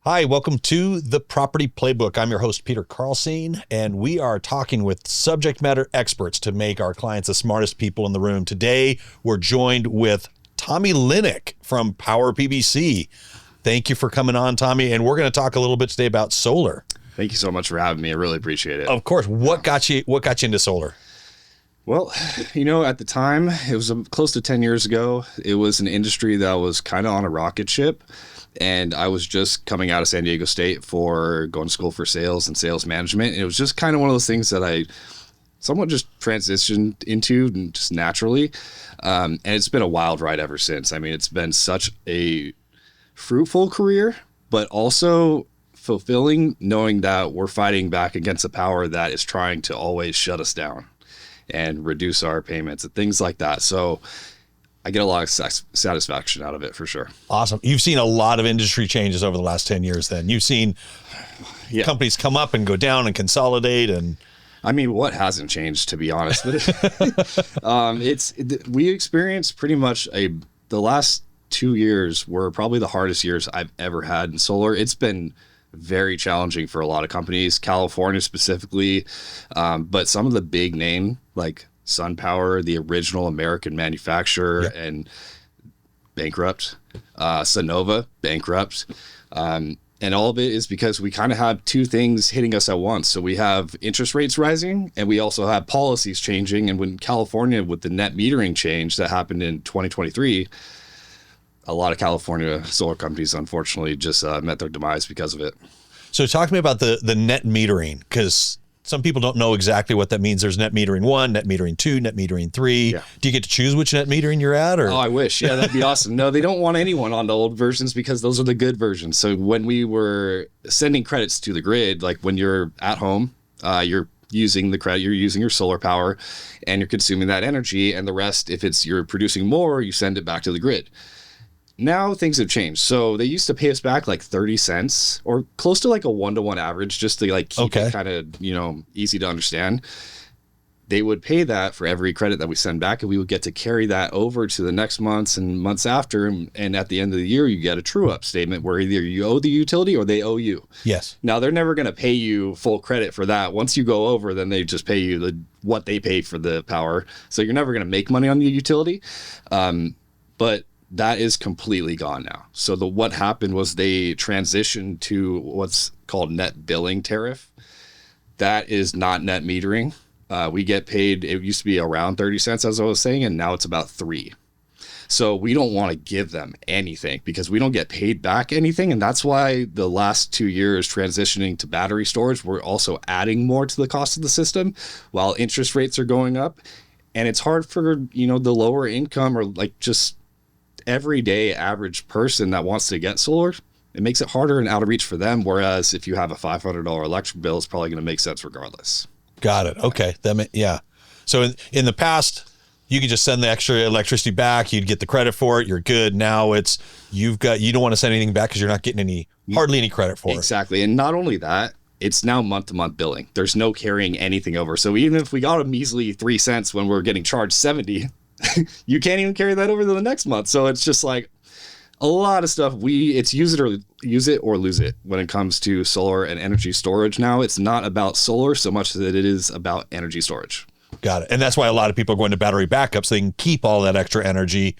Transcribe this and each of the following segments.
Hi, welcome to the Property Playbook. I'm your host, Peter Carlseen, and we are talking with subject matter experts to make our clients the smartest people in the room. Today, we're joined with Tommy Linnik from PowurPBC. Thank you for coming on, Tommy, and we're going to talk a little bit today about solar. Thank you so much for having me. I really appreciate it. Of course. What got you into solar? Well, at the time, it was close to 10 years ago. It was an industry that was kind of on a rocket ship. And I was just coming out of San Diego State for going to school for sales and sales management. And it was just kind of one of those things that I somewhat just transitioned into just naturally. And it's been a wild ride ever since. I mean, it's been such a fruitful career, but also fulfilling, knowing that we're fighting back against a power that is trying to always shut us down and reduce our payments and things like that. So I get a lot of satisfaction out of it for sure. Awesome. You've seen a lot of industry changes over the last 10 years then. You've seen companies come up and go down and consolidate. And I mean, what hasn't changed, to be honest? We experienced pretty much the last 2 years were probably the hardest years I've ever had in solar. It's been very challenging for a lot of companies, California specifically, but some of the big name like SunPower, the original American manufacturer, and bankrupt. Sonova, bankrupt. And all of it is because we kind of have two things hitting us at once. So we have interest rates rising, and we also have policies changing. And when California, with the net metering change that happened in 2023, a lot of California solar companies, unfortunately, just met their demise because of it. So talk to me about the net metering, because some people don't know exactly what that means. There's net metering 1, net metering 2, net metering 3. Yeah. Do you get to choose which net metering you're at? Or? Oh, I wish. Yeah, that'd be awesome. No, they don't want anyone on the old versions because those are the good versions. So when we were sending credits to the grid, like when you're at home, you're using the credit, you're using your solar power, and you're consuming that energy. And the rest, if you're producing more, you send it back to the grid. Now things have changed. So they used to pay us back like 30 cents or close to like a 1-to-1 average, just to like keep it kind of, easy to understand. They would pay that for every credit that we send back, and we would get to carry that over to the next months and months after. And at the end of the year, you get a true up statement where either you owe the utility or they owe you. Yes. Now they're never going to pay you full credit for that. Once you go over, then they just pay you what they pay for the power. So you're never going to make money on the utility. But that is completely gone now. So what happened was they transitioned to what's called net billing tariff. That is not net metering. We get paid, it used to be around 30 cents, as I was saying, and now it's about 3. So we don't want to give them anything because we don't get paid back anything. And that's why the last 2 years transitioning to battery storage, we're also adding more to the cost of the system while interest rates are going up. And it's hard for, the lower income or like just everyday average person that wants to get solar. It makes it harder and out of reach for them. Whereas if you have a $500 electric bill, it's probably going to make sense regardless. Got it. Okay. So in the past, you could just send the extra electricity back. You'd get the credit for it. You're good. Now you don't want to send anything back because you're not getting hardly any credit for it. Exactly. And not only that, it's now month-to-month billing. There's no carrying anything over. So even if we got a measly 3 cents when we're getting charged 70, you can't even carry that over to the next month. So it's just like a lot of stuff. It's use it or lose it when it comes to solar and energy storage. Now it's not about solar so much that it is about energy storage. Got it. And that's why a lot of people are going to battery backup so they can keep all that extra energy.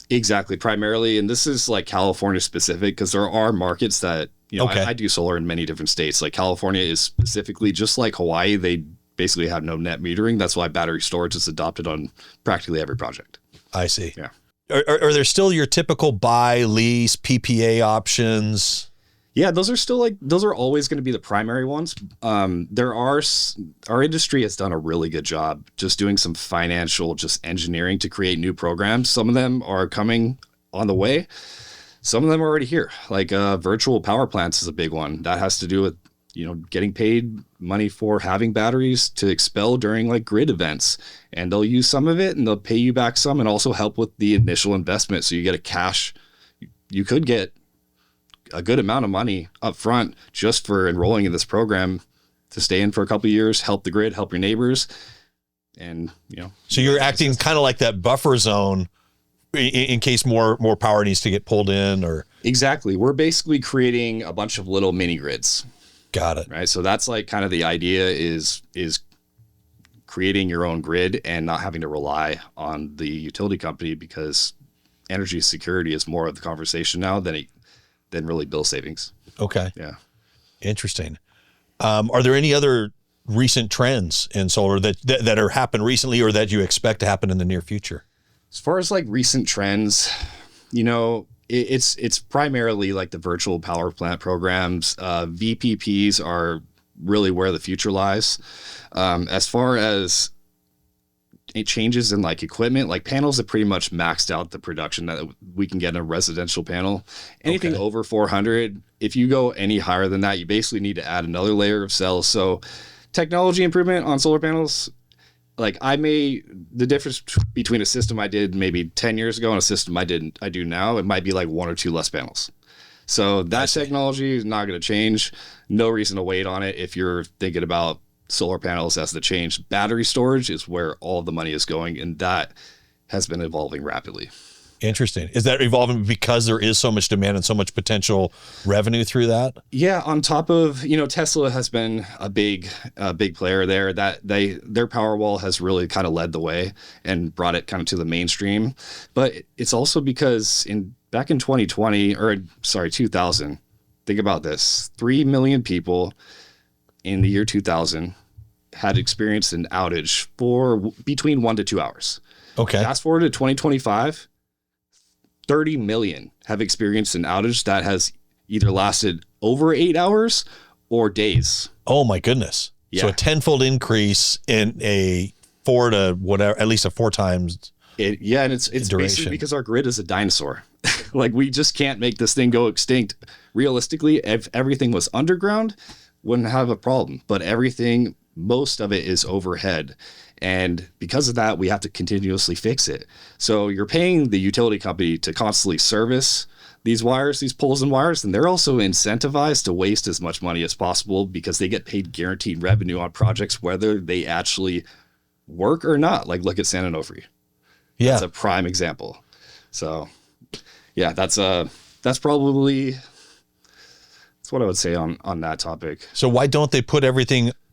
Exactly. Primarily. And this is like California specific because there are markets that, I do solar in many different states. Like California is specifically just like Hawaii. They basically have no net metering. That's why battery storage is adopted on practically every project. I see. Yeah. Are there still your typical buy, lease, PPA options? Yeah, those are always going to be the primary ones. Our industry has done a really good job just doing some financial engineering to create new programs. Some of them are coming on the way. Some of them are already here. Like virtual power plants is a big one. That has to do with getting paid money for having batteries to expel during like grid events, and they'll use some of it and they'll pay you back some and also help with the initial investment. So you get a cash, you could get a good amount of money up front just for enrolling in this program to stay in for a couple of years, help the grid, help your neighbors. And, so you're acting kind of like that buffer zone in case more power needs to get pulled in, or Exactly. We're basically creating a bunch of little mini grids. Got it. Right. So that's like kind of the idea is creating your own grid and not having to rely on the utility company, because energy security is more of the conversation now than really bill savings. Okay. Yeah. Interesting. Are there any other recent trends in solar that are happened recently or that you expect to happen in the near future? As far as like recent trends, you know, it's primarily like the virtual power plant programs. VPPs are really where the future lies. As far as changes in like equipment, like panels have pretty much maxed out the production that we can get in a residential panel. Anything over 400, if you go any higher than that, you basically need to add another layer of cells. So technology improvement on solar panels, like the difference between a system I did maybe 10 years ago and a system I do now, it might be like one or two less panels. So that technology is not going to change. No reason to wait on it if you're thinking about solar panels as the change. Battery storage is where all the money is going, and that has been evolving rapidly. Interesting. Is that evolving because there is so much demand and so much potential revenue through that? Yeah. On top of, Tesla has been a big player there. That their Powerwall has really kind of led the way and brought it kind of to the mainstream. But it's also because back in 2000, think about this: 3 million people in the year 2000 had experienced an outage for between 1 to 2 hours. Okay. Fast forward to 2025. 30 million have experienced an outage that has either lasted over 8 hours or days. Oh my goodness. Yeah. So a tenfold increase in at least a 4 times. And it's duration. basically because our grid is a dinosaur. Like, we just can't make this thing go extinct. Realistically, if everything was underground, wouldn't have a problem. But most of it is overhead. And because of that, we have to continuously fix it. So you're paying the utility company to constantly service these wires, these poles and wires, and they're also incentivized to waste as much money as possible because they get paid guaranteed revenue on projects, whether they actually work or not. Like, look at San Onofre. Yeah. That's a prime example. So yeah, that's what I would say on that topic. So why don't they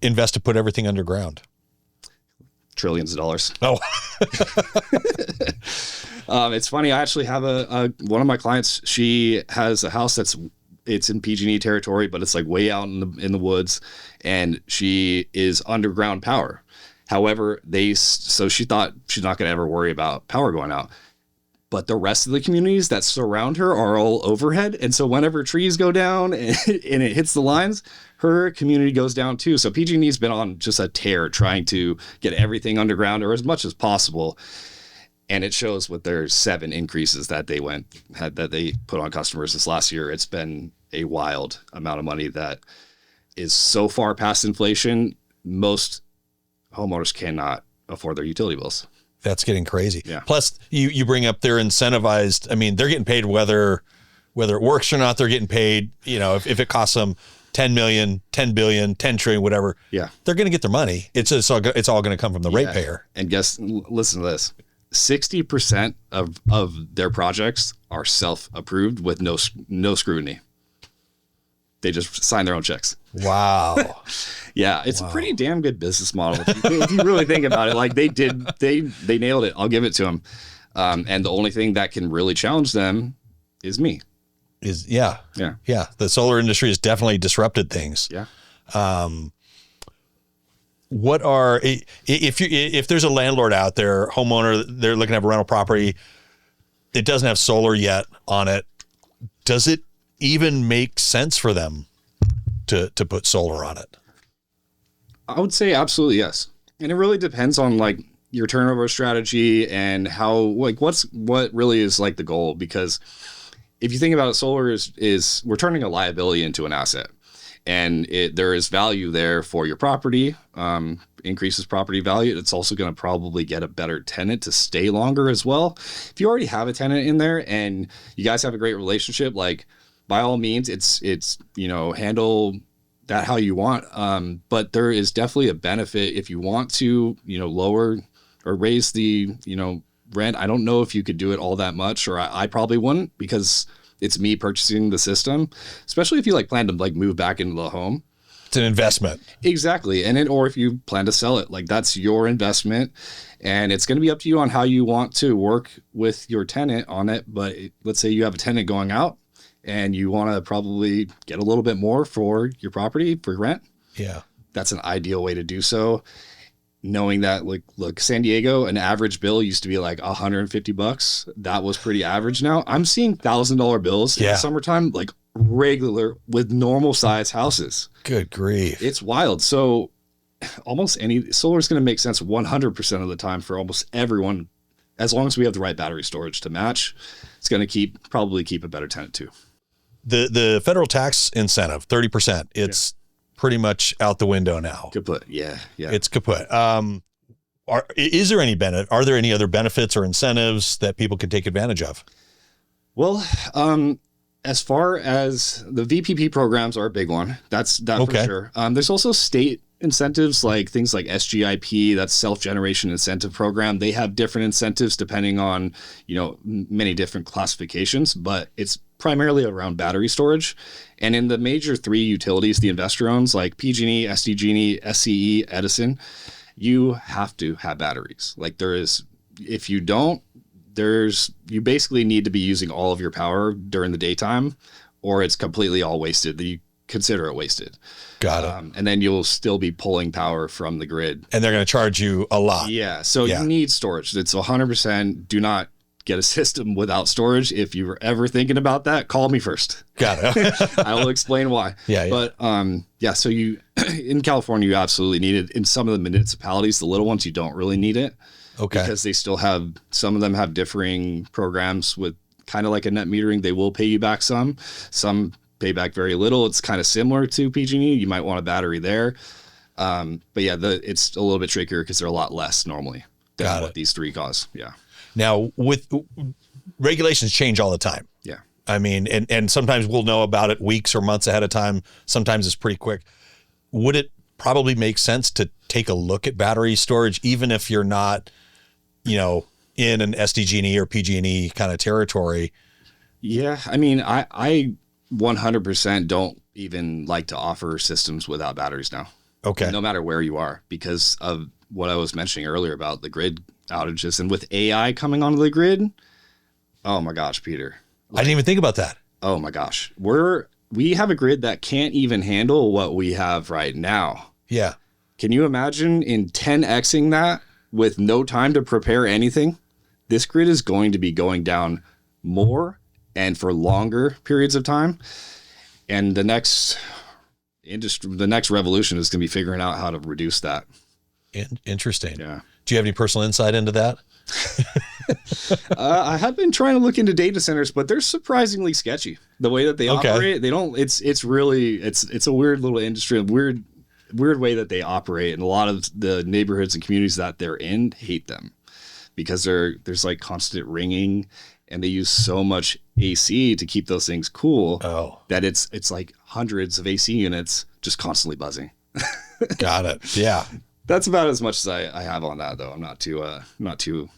invest to put everything underground? Trillions of dollars. Oh, it's funny. I actually have one of my clients. She has a house it's in PG&E territory, but it's like way out in the woods, and she is underground power. However, so she thought she's not going to ever worry about power going out. But the rest of the communities that surround her are all overhead. And so whenever trees go down and it hits the lines, her community goes down too. So PG&E's been on just a tear trying to get everything underground or as much as possible. And it shows with their 7 increases that they put on customers this last year. It's been a wild amount of money that is so far past inflation. Most homeowners cannot afford their utility bills. that's getting crazy. Yeah. Plus, you bring up they're incentivized. I mean, they're getting paid whether it works or not. They're getting paid. If it costs them 10 million, 10 billion, 10 trillion, whatever. Yeah, they're going to get their money. It's all going to come from the ratepayer. And listen to this: 60% of their projects are self-approved with no scrutiny. They just sign their own checks. Wow. Yeah, it's a pretty damn good business model if you really think about it. Like, they nailed it. I'll give it to them. And the only thing that can really challenge them is me. Yeah. The solar industry has definitely disrupted things. Yeah. If there's a landlord out there, homeowner, they're looking to have a rental property, it doesn't have solar yet on it, does it even make sense for them to put solar on it? I would say absolutely yes. And it really depends on like your turnover strategy and how, like, what really is like the goal. Because if you think about it, solar is we're turning a liability into an asset, and there is value there for your property, increases property value. It's also going to probably get a better tenant to stay longer as well. If you already have a tenant in there and you guys have a great relationship, like, by all means, it's handle that how you want. But there is definitely a benefit if you want to, lower or raise the, rent. I don't know if you could do it all that much, or I probably wouldn't, because it's me purchasing the system, especially if you like plan to like move back into the home. It's an investment. Exactly. Or if you plan to sell it, like that's your investment, and it's going to be up to you on how you want to work with your tenant on it. But let's say you have a tenant going out and you want to probably get a little bit more for your property for rent. Yeah. That's an ideal way to do so. Knowing that, like, look, San Diego, an average bill used to be like $150. That was pretty average. Now I'm seeing $1,000 bills in the summertime, like regular with normal size houses. Good grief. It's wild. So almost any solar is going to make sense 100% of the time for almost everyone. As long as we have the right battery storage to match, it's going to probably keep a better tenant too. The federal tax incentive, 30%, it's pretty much out the window now. Kaput. Yeah. It's kaput. Is there any benefit? Are there any other benefits or incentives that people can take advantage of? Well, as far as the VPP programs are a big one, that's for sure. There's also state incentives, like things like SGIP, that's self-generation incentive program. They have different incentives depending on, many different classifications, but it's primarily around battery storage. And in the major 3 utilities the investor owns, like PG&E, SDG&E, SCE, Edison, you have to have batteries. Like if you don't, you basically need to be using all of your power during the daytime, or it's completely all wasted. You consider it wasted. Got it. And then you'll still be pulling power from the grid. And they're going to charge you a lot. Yeah. So you need storage. It's 100%. Do not get a system without storage. If you were ever thinking about that, call me first. Got it. I will explain why. Yeah. But so you in California, you absolutely need it. In some of the municipalities, the little ones, you don't really need it. Okay. Because they still have, some of them have differing programs with kind of like a net metering. They will pay you back some pay back very little. It's kind of similar to PG&E. You might want a battery there. But yeah, it's a little bit trickier because they're a lot less normally than what these 3 cost. Yeah. Now, with regulations change all the time. Yeah. I mean, and sometimes we'll know about it weeks or months ahead of time. Sometimes it's pretty quick. Would it probably make sense to take a look at battery storage, even if you're not, in an SDG&E or PG&E kind of territory? Yeah. I mean, I 100% don't even like to offer systems without batteries now. Okay. No matter where you are, because of what I was mentioning earlier about the grid outages, and with AI coming onto the grid. Oh my gosh, Peter. I didn't even think about that. Oh my gosh. We have a grid that can't even handle what we have right now. Yeah. Can you imagine in 10xing that with no time to prepare anything? This grid is going to be going down more and for longer periods of time. And the next revolution is going to be figuring out how to reduce that. Interesting. Yeah. Do you have any personal insight into that? I have been trying to look into data centers, but they're surprisingly sketchy. The way that they operate, they don't. It's a weird little industry, a weird way that they operate, and a lot of the neighborhoods and communities that they're in hate them because there's like constant ringing, and they use so much AC to keep those things cool that it's like hundreds of AC units just constantly buzzing. Got it. Yeah. That's about as much as I have on that, though. I'm not too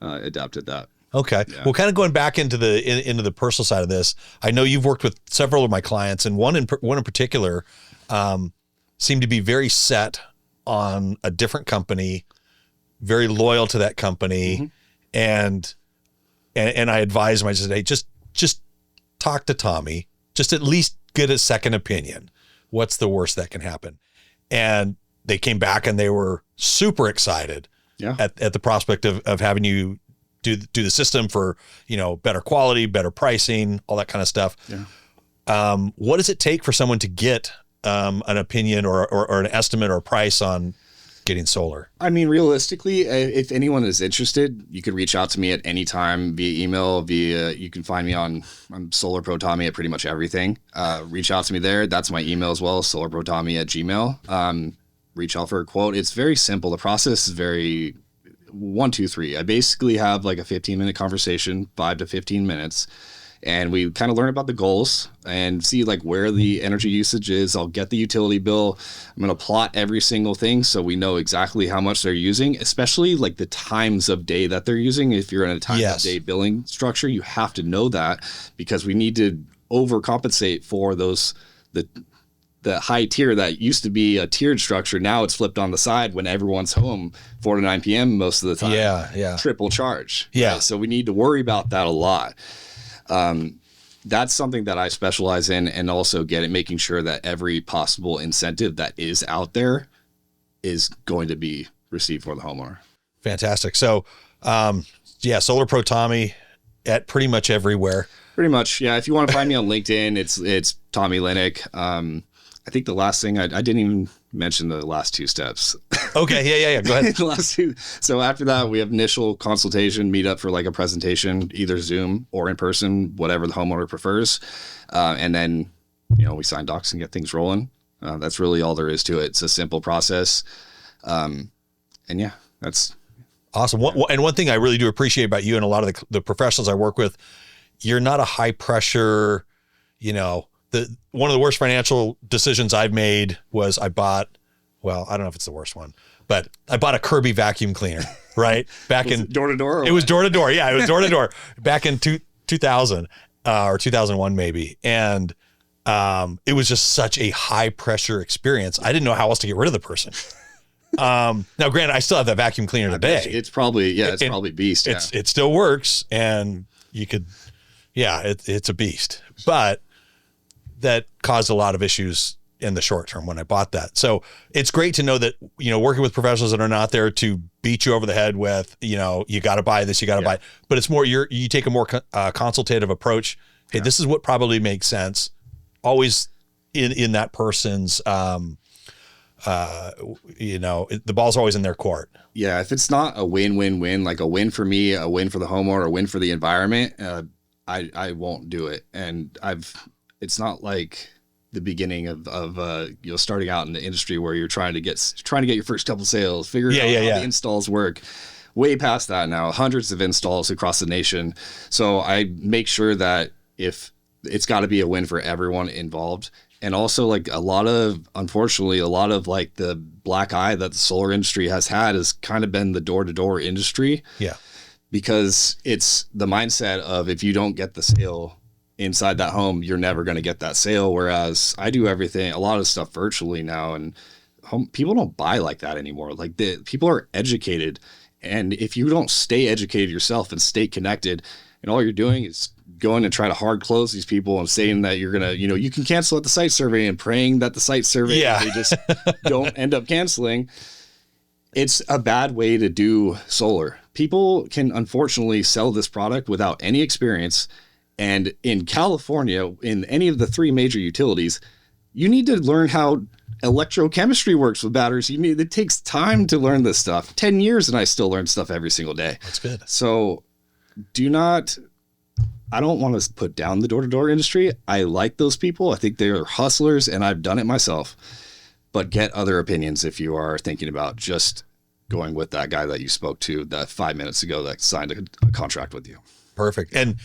adept at that. Okay. Yeah. Well, kind of going back into the personal side of this, I know you've worked with several of my clients, and one in particular seemed to be very set on a different company, very loyal to that company, and I advised him. I said, hey, just talk to Tommy, just at least get a second opinion. What's the worst that can happen? And they came back and they were super excited at the prospect of having you do the system for, better quality, better pricing, all that kind of stuff. Yeah. What does it take for someone to get an opinion or an estimate or a price on getting solar? I mean, realistically, if anyone is interested, you could reach out to me at any time via email, you can find me I'm Solar Pro Tommy at pretty much everything. Reach out to me there. That's my email as well, solarprotommy@gmail.com. Reach out for a quote. It's very simple. The process is very 1, 2, 3. I basically have like a 15-minute conversation, 5 to 15 minutes. and we kind of learn about the goals and see like where the energy usage is. I'll get the utility bill. I'm going to plot every single thing so we know exactly how much they're using, especially like the times of day that they're using. If you're in a time of day billing structure, you have to know that, because we need to overcompensate for those, the high tier that used to be a tiered structure. Now it's flipped on the side when everyone's home 4 to 9 p.m. most of the time. Yeah. Triple charge. Yeah. Right? So we need to worry about that a lot. That's something that I specialize in, and also making sure that every possible incentive that is out there is going to be received for the homeowner. Fantastic. So, Solar Pro Tommy at pretty much everywhere. Pretty much. Yeah. If you want to find me on LinkedIn, it's Tommy Linnik. I think the last thing I didn't even mention the last 2 steps. Okay. Yeah. Go ahead. The last 2. So after that, we have initial consultation, meet up for like a presentation, either Zoom or in person, whatever the homeowner prefers. And then, we sign docs and get things rolling. That's really all there is to it. It's a simple process. And yeah, that's awesome. And one thing I really do appreciate about you and a lot of the professionals I work with, you're not a high pressure, one of the worst financial decisions I've made was I bought, well, I don't know if it's the worst one, but I bought a Kirby vacuum cleaner, right? Back in door to door. It was door to door. Yeah, it was door to door back in 2000 or 2001 maybe. And it was just such a high pressure experience. I didn't know how else to get rid of the person. Now, granted, I still have that vacuum cleaner today. It's probably beast. Yeah. It still works, and you could, it's a beast, but that caused a lot of issues in the short term when I bought that. So it's great to know that, working with professionals that are not there to beat you over the head with, you got to buy this, you got to buy it. But it's more, you take a more consultative approach. Hey, this is what probably makes sense. Always in that person's, the ball's always in their court. Yeah. If it's not a win-win-win, like a win for me, a win for the homeowner, a win for the environment, I won't do it. And it's not like the beginning of starting out in the industry where you're trying to get your first couple sales, figure out how the installs work. Way past that now, hundreds of installs across the nation. So I make sure that if it's got to be a win for everyone involved. And also like unfortunately, a lot of like the black eye that the solar industry has had has kind of been the door-to-door industry. Yeah. Because it's the mindset of, if you don't get the sale inside that home, you're never going to get that sale. Whereas I do a lot of stuff virtually now, and people don't buy like that anymore. Like people are educated. And if you don't stay educated yourself and stay connected, and all you're doing is going and trying to hard close these people and saying that you're going to, you can cancel at the site survey and praying that the site survey, they just don't end up canceling. It's a bad way to do solar. People can unfortunately sell this product without any experience. And in California, in any of the 3 major utilities, you need to learn how electrochemistry works with batteries. It takes time to learn this stuff. 10 years and I still learn stuff every single day. That's good. So I don't want to put down the door-to-door industry. I like those people. I think they're hustlers, and I've done it myself. But get other opinions if you are thinking about just going with that guy that you spoke to that 5 minutes ago that signed a contract with you. Perfect. And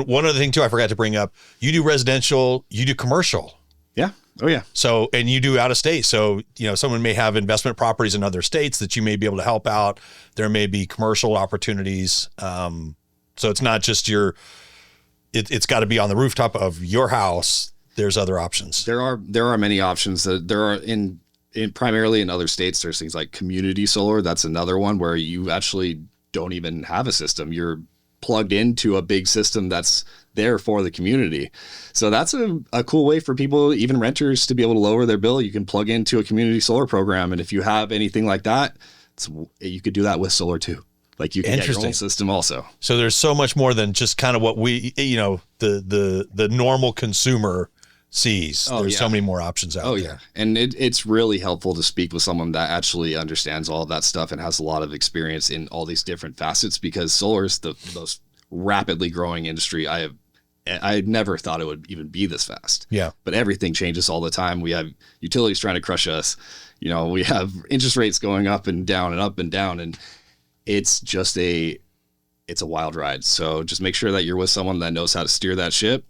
one other thing too, I forgot to bring up, you do residential, you do commercial. Yeah. Oh yeah. So, and you do out of state. So, someone may have investment properties in other states that you may be able to help out. There may be commercial opportunities. So it's not just it's got to be on the rooftop of your house. There's other options. There are many options. There are in primarily in other states. There's things like community solar. That's another one where you actually don't even have a system. You're plugged into a big system that's there for the community. So that's a cool way for people, even renters, to be able to lower their bill. You can plug into a community solar program. And if you have anything like that, you could do that with solar too. Like you can get your own system also. So there's so much more than just kind of what we, the normal consumer sees. There's so many more options out there. Yeah. And it's really helpful to speak with someone that actually understands all of that stuff and has a lot of experience in all these different facets, because solar is the most rapidly growing industry I never thought it would even be this fast. Yeah. But everything changes all the time. We have utilities trying to crush us. We have interest rates going up and down and up and down. And it's just it's a wild ride. So just make sure that you're with someone that knows how to steer that ship.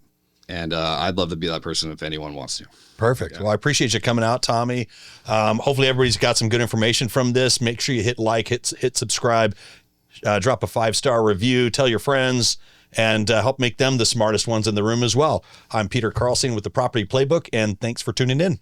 And I'd love to be that person if anyone wants to. Perfect. Yeah. Well, I appreciate you coming out, Tommy. Hopefully everybody's got some good information from this. Make sure you hit like, hit subscribe, drop a 5-star review, tell your friends, and help make them the smartest ones in the room as well. I'm Peter Carlseen with the Property Playbook, and thanks for tuning in.